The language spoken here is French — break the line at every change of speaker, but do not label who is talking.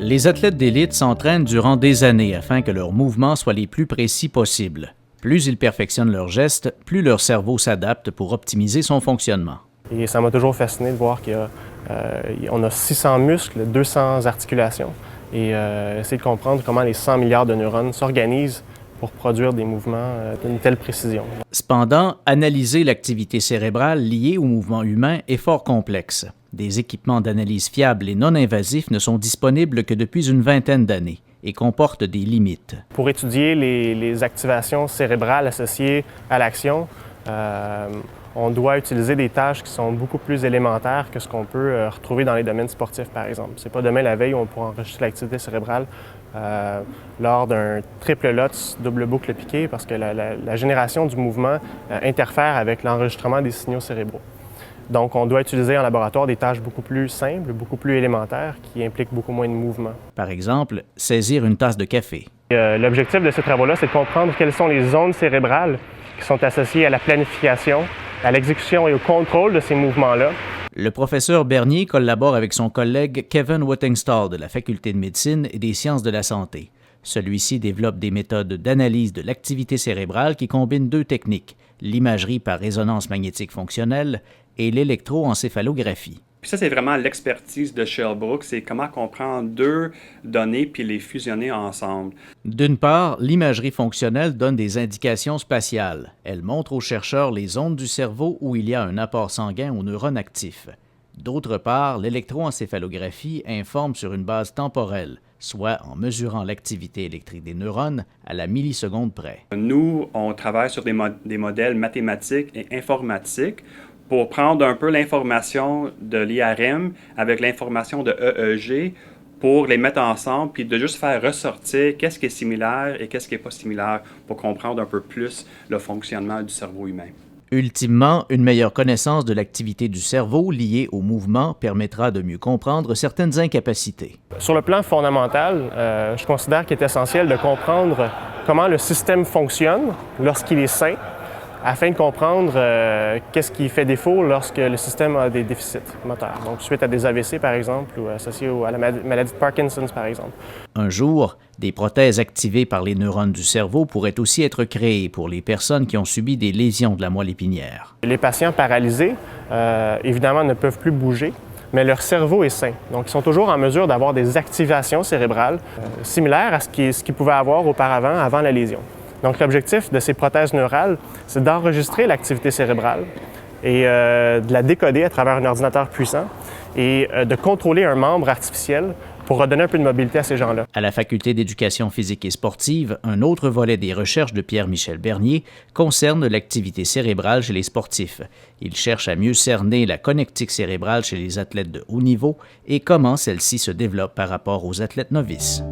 Les athlètes d'élite s'entraînent durant des années afin que leurs mouvements soient les plus précis possibles. Plus ils perfectionnent leurs gestes, plus leur cerveau s'adapte pour optimiser son fonctionnement.
Et ça m'a toujours fasciné de voir qu'on a 600 muscles, 200 articulations et essayer de comprendre comment les 100 milliards de neurones s'organisent pour produire des mouvements d'une telle précision.
Cependant, analyser l'activité cérébrale liée au mouvement humain est fort complexe. Des équipements d'analyse fiables et non invasifs ne sont disponibles que depuis une vingtaine d'années et comportent des limites.
Pour étudier les activations cérébrales associées à l'action, on doit utiliser des tâches qui sont beaucoup plus élémentaires que ce qu'on peut retrouver dans les domaines sportifs, par exemple. C'est pas demain la veille où on pourra enregistrer l'activité cérébrale lors d'un triple LOTS, double boucle piquée, parce que la génération du mouvement interfère avec l'enregistrement des signaux cérébraux. Donc, on doit utiliser en laboratoire des tâches beaucoup plus simples, beaucoup plus élémentaires, qui impliquent beaucoup moins de mouvement.
Par exemple, saisir une tasse de café.
L'objectif de ces travaux-là, c'est de comprendre quelles sont les zones cérébrales qui sont associées à la planification, à l'exécution et au contrôle de ces mouvements-là.
Le professeur Bernier collabore avec son collègue Kevin Whittingstall de la Faculté de médecine et des sciences de la santé. Celui-ci développe des méthodes d'analyse de l'activité cérébrale qui combinent deux techniques, l'imagerie par résonance magnétique fonctionnelle et l'électroencéphalographie.
Puis ça, c'est vraiment l'expertise de Shelbrooke, c'est comment comprendre deux données puis les fusionner ensemble.
D'une part, l'imagerie fonctionnelle donne des indications spatiales. Elle montre aux chercheurs les zones du cerveau où il y a un apport sanguin aux neurones actifs. D'autre part, l'électroencéphalographie informe sur une base temporelle, soit en mesurant l'activité électrique des neurones à la milliseconde près.
Nous, on travaille sur des modèles mathématiques et informatiques pour prendre un peu l'information de l'IRM avec l'information de EEG pour les mettre ensemble puis de juste faire ressortir qu'est-ce qui est similaire et qu'est-ce qui n'est pas similaire pour comprendre un peu plus le fonctionnement du cerveau humain.
Ultimement, une meilleure connaissance de l'activité du cerveau liée au mouvement permettra de mieux comprendre certaines incapacités.
Sur le plan fondamental, je considère qu'il est essentiel de comprendre comment le système fonctionne lorsqu'il est sain, afin de comprendre qu'est-ce qui fait défaut lorsque le système a des déficits moteurs. Donc, suite à des AVC, par exemple, ou associés à la maladie de Parkinson, par exemple.
Un jour, des prothèses activées par les neurones du cerveau pourraient aussi être créées pour les personnes qui ont subi des lésions de la moelle épinière.
Les patients paralysés, évidemment, ne peuvent plus bouger, mais leur cerveau est sain. Donc, ils sont toujours en mesure d'avoir des activations cérébrales similaires à ce qu'ils pouvaient avoir auparavant, avant la lésion. Donc, l'objectif de ces prothèses neurales, c'est d'enregistrer l'activité cérébrale et de la décoder à travers un ordinateur puissant et de contrôler un membre artificiel pour redonner un peu de mobilité à ces gens-là.
À la Faculté d'éducation physique et sportive, un autre volet des recherches de Pierre-Michel Bernier concerne l'activité cérébrale chez les sportifs. Il cherche à mieux cerner la connectique cérébrale chez les athlètes de haut niveau et comment celle-ci se développe par rapport aux athlètes novices.